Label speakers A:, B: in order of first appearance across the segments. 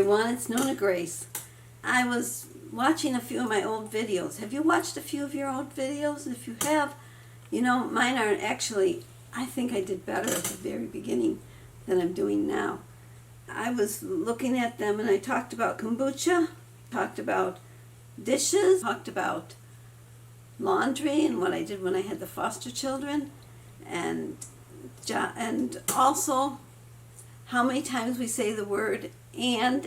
A: everyone, it's NonnaGrace. I was watching a few of my old videos. Have you watched a few of your old videos? If you have, you know, mine are actually, I think I did better at the very beginning than I'm doing now. I was looking at them and I talked about kombucha, talked about dishes, talked about laundry and what I did when I had the foster children, and also how many times we say the word and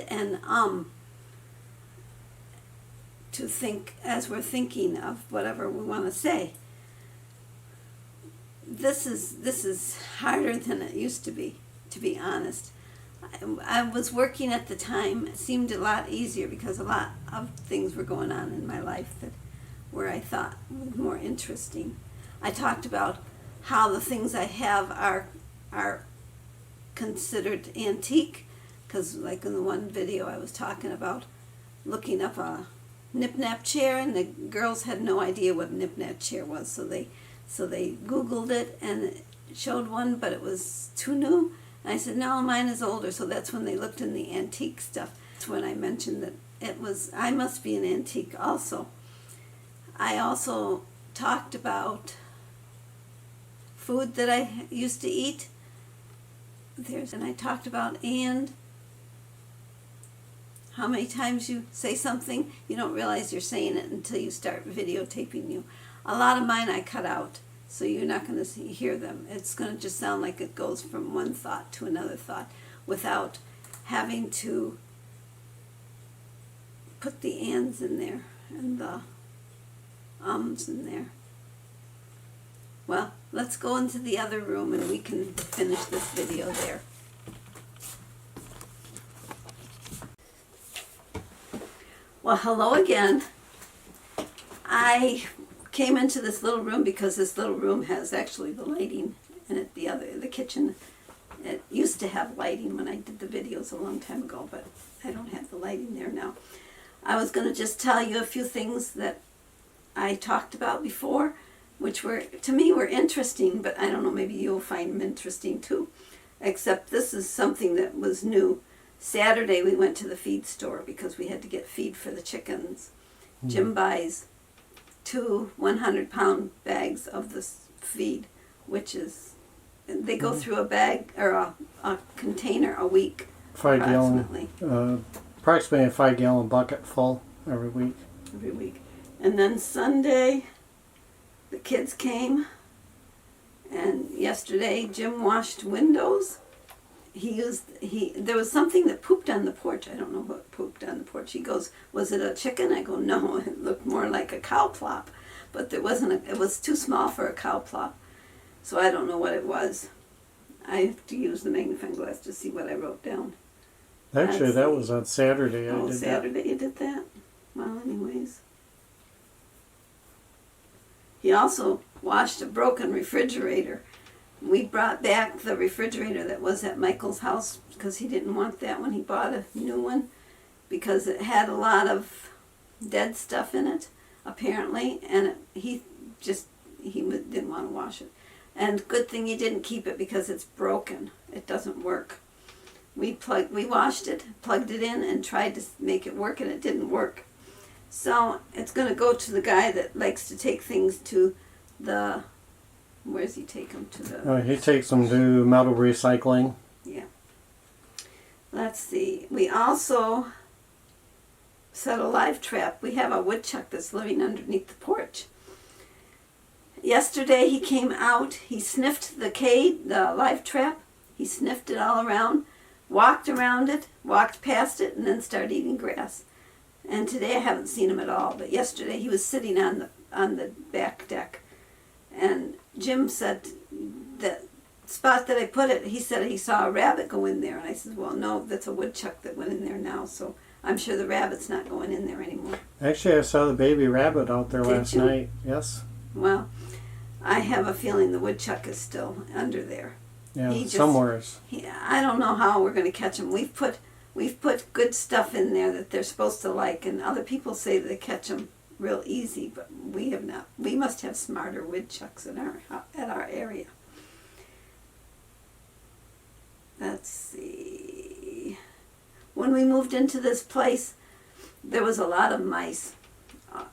A: to think as we're thinking of whatever we want to say. This is harder than it used to be honest. I was working at the time. It seemed a lot easier because a lot of things were going on in my life that where I thought was more interesting. I talked about how the things I have are considered antique, because like in the one video I was talking about looking up a nip-nap chair, and the girls had no idea what a nip-nap chair was, so they Googled it and it showed one, but it was too new. And I said, no, mine is older. So that's when they looked in the antique stuff. That's when I mentioned that I must be an antique also. I also talked about food that I used to eat. And I talked about how many times you say something, you don't realize you're saying it until you start videotaping you. A lot of mine I cut out, so you're not going to hear them. It's going to just sound like it goes from one thought to another thought without having to put the ands in there and the ums in there. Well, let's go into the other room and we can finish this video there. Well, hello again. I came into this little room because this little room has actually the lighting in it. The kitchen, it used to have lighting when I did the videos a long time ago, but I don't have the lighting there now. I was going to just tell you a few things that I talked about before, which were, to me, were interesting, but I don't know, maybe you'll find them interesting too. Except this is something that was new. Saturday we went to the feed store because we had to get feed for the chickens. Jim buys 2 100-pound bags of this feed, which is, they go through a bag or a container a week.
B: 5 gallon, approximately a 5-gallon bucket full every week.
A: Every week. And then Sunday, the kids came, and yesterday Jim washed windows. There was something that pooped on the porch. I don't know what pooped on the porch. He goes, was it a chicken? I go, no, it looked more like a cow plop. But there wasn't, it was too small for a cow plop. So I don't know what it was. I have to use the magnifying glass to see what I wrote down.
B: Actually, that was on Saturday.
A: Oh, Saturday you did that? Well, anyways. He also washed a broken refrigerator. We brought back the refrigerator that was at Michael's house because he didn't want that when he bought a new one, because it had a lot of dead stuff in it, apparently, and he didn't want to wash it. And good thing he didn't keep it because it's broken. It doesn't work. We washed it, plugged it in, and tried to make it work, and it didn't work. So it's going to go to the guy that likes to take things to the... Where does he take them to the...
B: he takes them to metal recycling.
A: Yeah. Let's see. We also set a live trap. We have a woodchuck that's living underneath the porch. Yesterday he came out. He sniffed the live trap. He sniffed it all around, walked around it, walked past it, and then started eating grass. And today I haven't seen him at all. But yesterday he was sitting on the back deck. And Jim said the spot that I put it, he said he saw a rabbit go in there. And I said, well, no, that's a woodchuck that went in there now. So I'm sure the rabbit's not going in there anymore.
B: Actually, I saw the baby rabbit out there last night. Yes.
A: Well, I have a feeling the woodchuck is still under there.
B: Yeah, somewhere.
A: I don't know how we're going to catch him. We've put good stuff in there that they're supposed to like, and other people say they catch them real easy, but we have not. We must have smarter woodchucks at our area. Let's see. when we moved into this place, there was a lot of mice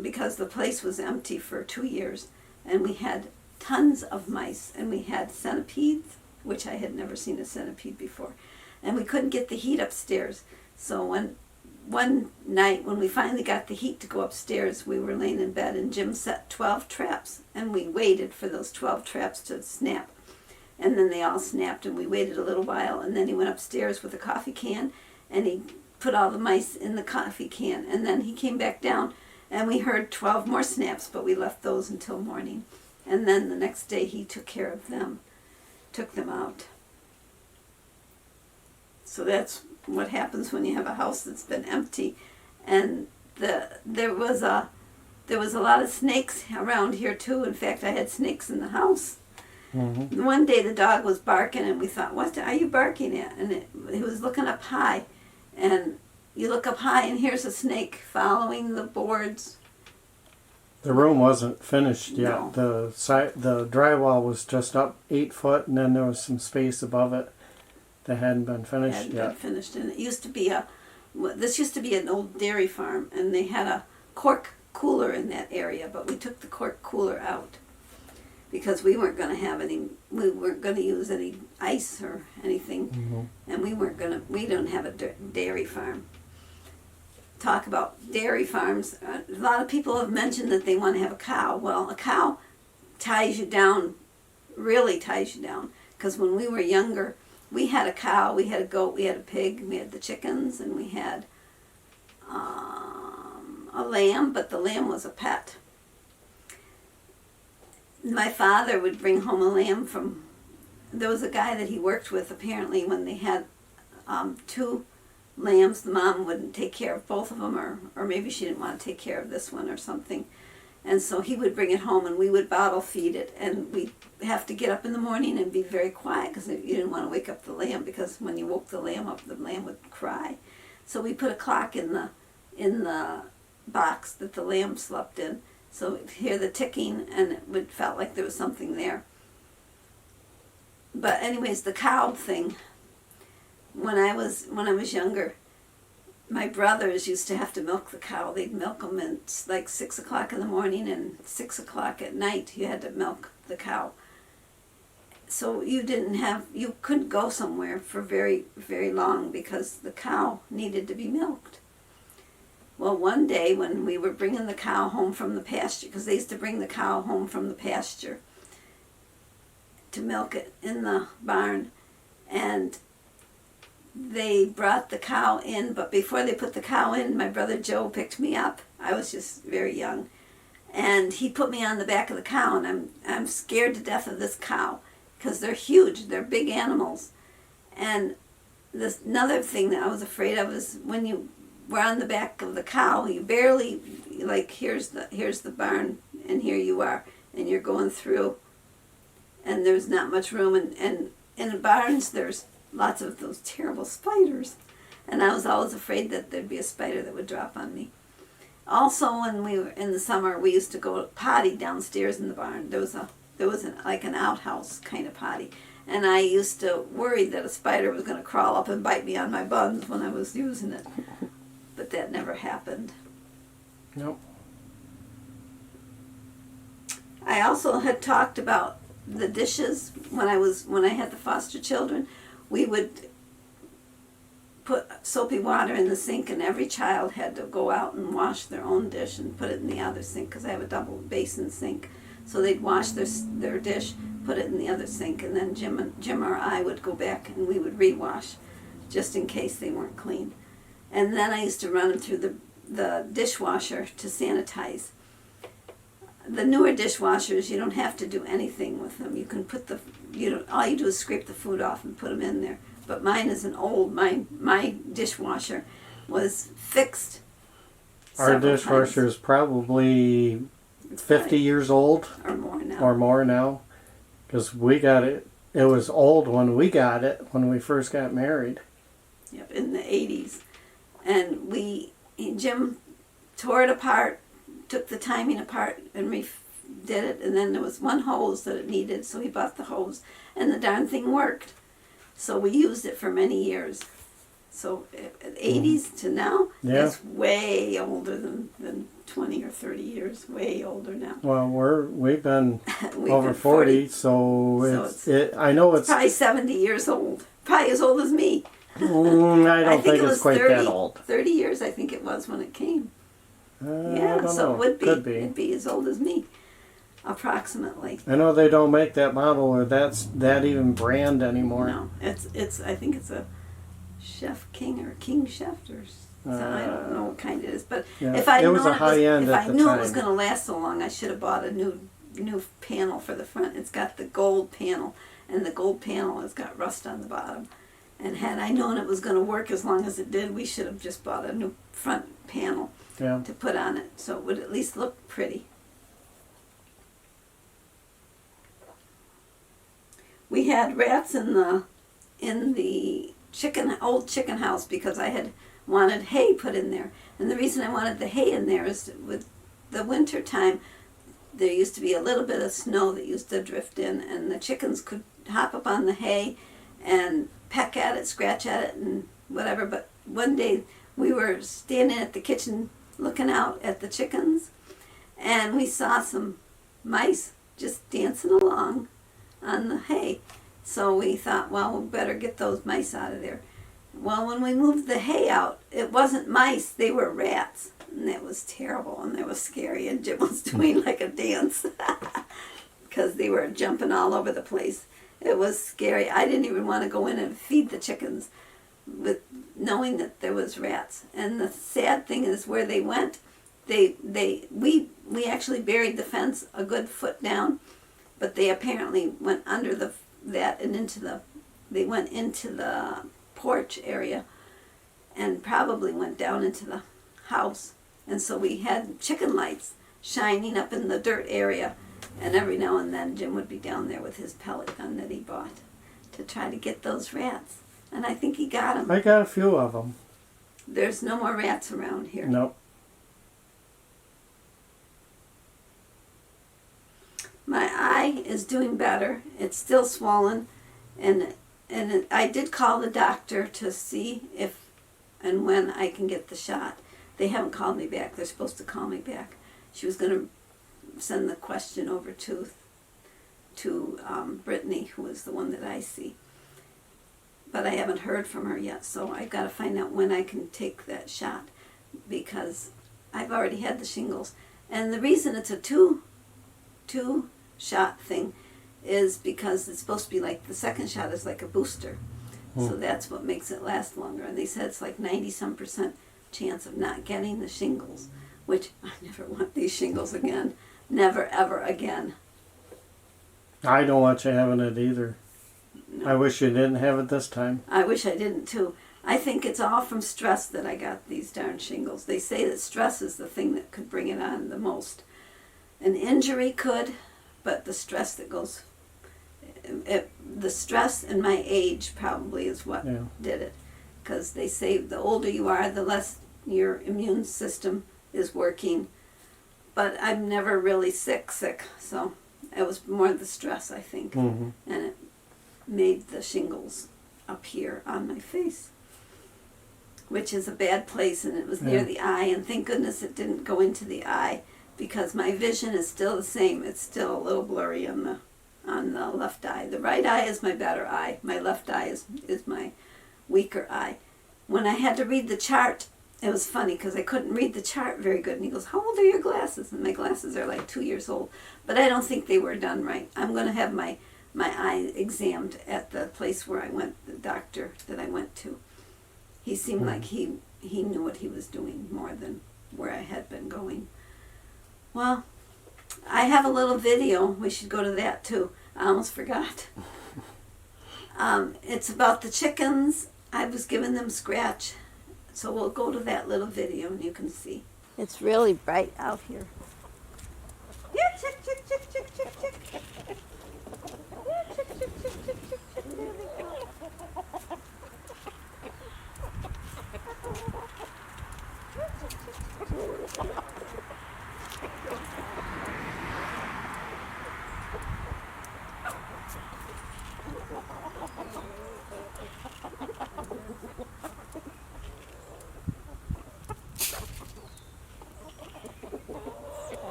A: because the place was empty for 2 years, and we had tons of mice, and we had centipedes, which I had never seen a centipede before, and we couldn't get the heat upstairs. So one night when we finally got the heat to go upstairs, we were laying in bed, and Jim set 12 traps, and we waited for those 12 traps to snap. And then they all snapped, and we waited a little while, and then he went upstairs with a coffee can, and he put all the mice in the coffee can, and then he came back down, and we heard 12 more snaps, but we left those until morning. And then the next day he took care of them, took them out. So that's what happens when you have a house that's been empty. And there was a lot of snakes around here too. In fact, I had snakes in the house. Mm-hmm. One day the dog was barking, and we thought, what are you barking at? And he was looking up high, and you look up high, and here's a snake following the boards.
B: The room wasn't finished yet.
A: No.
B: The drywall was just up 8 foot, and then there was some space above it that hadn't been finished yet.
A: And it used to be this used to be an old dairy farm, and they had a cork cooler in that area, but we took the cork cooler out because we weren't going to use any ice or anything, mm-hmm. and we don't have a dairy farm. Talk about dairy farms. A lot of people have mentioned that they want to have a cow. Well, a cow ties you down, really ties you down, because when we were younger, we had a cow, we had a goat, we had a pig, we had the chickens, and we had a lamb, but the lamb was a pet. My father would bring home a lamb there was a guy that he worked with, apparently, when they had 2 lambs, the mom wouldn't take care of both of them, or maybe she didn't want to take care of this one or something. And so he would bring it home, and we would bottle feed it, and we'd have to get up in the morning and be very quiet because you didn't want to wake up the lamb, because when you woke the lamb up, the lamb would cry. So we put a clock in the box that the lamb slept in, so we'd hear the ticking, and it felt like there was something there. But anyways, the cow thing, when I was younger, my brothers used to have to milk the cow. They'd milk them at like 6 o'clock in the morning and 6 o'clock at night. You had to milk the cow. So you couldn't go somewhere for very, very long because the cow needed to be milked. Well, one day when we were bringing the cow home from the pasture, because they used to bring the cow home from the pasture to milk it in the barn, and they brought the cow in, but before they put the cow in, my brother Joe picked me up. I was just very young. And he put me on the back of the cow, and I'm scared to death of this cow because they're huge. They're big animals. And another thing that I was afraid of is when you were on the back of the cow, you barely, like, here's the barn, and here you are, and you're going through, and there's not much room, and in the barns there's lots of those terrible spiders, and I was always afraid that there'd be a spider that would drop on me. Also, when we were in the summer, we used to go potty downstairs in the barn. There was like an outhouse kind of potty, and I used to worry that a spider was going to crawl up and bite me on my buns when I was using it, but that never happened.
B: Nope.
A: I also had talked about the dishes when I had the foster children. We would put soapy water in the sink, and every child had to go out and wash their own dish and put it in the other sink, because I have a double basin sink. So they'd wash their dish, put it in the other sink, and then Jim or I would go back and we would rewash just in case they weren't clean. And then I used to run them through the dishwasher to sanitize. The newer dishwashers, you don't have to do anything with them. You can put all you do is scrape the food off and put them in there. But mine is my dishwasher was fixed.
B: Our dishwasher is probably 50 years old. Or more now. Because we got it. It was old when we got it, when we first got married.
A: Yep, in the 80s. And Jim tore it apart, took the timing apart, and did it, and then there was one hose that it needed, so he bought the hose, and the darn thing worked. So we used it for many years. So 80s to now,
B: Yeah.
A: that's way older than 20 or 30 years. Way older now.
B: Well, we've been
A: We've
B: over
A: been
B: 40, so I know it's
A: probably 70 years old. Probably as old as me.
B: I don't think
A: it
B: it's
A: was
B: quite
A: 30,
B: that old.
A: 30 years, I think it was when it came.
B: I
A: Yeah,
B: don't
A: so
B: know.
A: it would be.
B: Could be.
A: It'd be as old as me, approximately.
B: I know they don't make that model or that even brand anymore.
A: No, it's. I think it's a Chef King or King Chef or something. I don't know what kind it is, but
B: Yeah,
A: if I
B: it was a high end
A: if
B: at
A: I
B: the
A: knew
B: time.
A: it was going to last so long, I should have bought a new panel for the front. It's got the gold panel, and the gold panel has got rust on the bottom. And had I known it was going to work as long as it did, we should have just bought a new front panel to put on it, so it would at least look pretty. We had rats in the old chicken house because I had wanted hay put in there. And the reason I wanted the hay in there is with the winter time, there used to be a little bit of snow that used to drift in, and the chickens could hop up on the hay and peck at it, scratch at it, and whatever. But one day we were standing at the kitchen looking out at the chickens, and we saw some mice just dancing along on the hay. So we thought, well, we better get those mice out of there. Well, when we moved the hay out, it wasn't mice, they were rats. And that was terrible, and that was scary, and Jim was doing like a dance because they were jumping all over the place. It was scary. I didn't even want to go in and feed the chickens with knowing that there was rats. And the sad thing is where they went, we actually buried the fence a good foot down, but they apparently went under that and they went into the porch area and probably went down into the house. And so we had chicken lights shining up in the dirt area, and every now and then Jim would be down there with his pellet gun that he bought to try to get those rats. And I think he got them.
B: I got a few of them.
A: There's no more rats around here.
B: Nope.
A: My eye is doing better. It's still swollen, and I did call the doctor to see if and when I can get the shot. They haven't called me back. They're supposed to call me back. She was going to send the question over to Brittany, who is the one that I see. But I haven't heard from her yet, so I've got to find out when I can take that shot, because I've already had the shingles. And the reason it's a two shot thing is because it's supposed to be like the second shot is like a booster. So that's what makes it last longer. And they said it's like 90-some% chance of not getting the shingles, which I never want these shingles again. Never, ever again.
B: I don't want you having it either. No. I wish you didn't have it this time.
A: I wish I didn't too. I think it's all from stress that I got these darn shingles. They say that stress is the thing that could bring it on the most. An injury could, but the stress that goes... the stress and my age probably is what did it. Because they say the older you are, the less your immune system is working. But I'm never really sick, so it was more the stress, I think. And it made the shingles appear on my face, which is a bad place, and it was near the eye, and thank goodness it didn't go into the eye, because my vision is still the same. It's still a little blurry on the left eye. The right eye is my better eye. My left eye is my weaker eye. When I had to read the chart, it was funny because I couldn't read the chart very good. And he goes, "How old are your glasses?" And my glasses are like 2 years old. But I don't think they were done right. I'm going to have my eye examined at the place where I went, the doctor that I went to. He seemed like he knew what he was doing more than where I had been going. Well, I have a little video. We should go to that too. I almost forgot. It's about the chickens. I was giving them scratch. So we'll go to that little video and you can see. It's really bright out here. Here, chick, chick, chick, chick, chick, chick. Here, chick, chick, chick, chick, chick, chick. There they go. Here, chick, chick, chick, chick.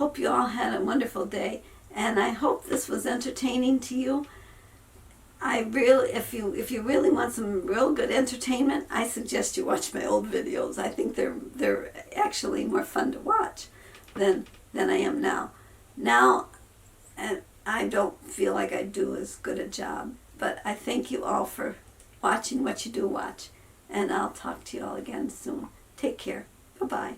A: hope you all had a wonderful day, and I hope this was entertaining to you. If you really want some real good entertainment, I suggest you watch my old videos. I think they're actually more fun to watch than I am now. Now, and I don't feel like I do as good a job, but I thank you all for watching what you do watch, and I'll talk to you all again soon. Take care. Bye-bye.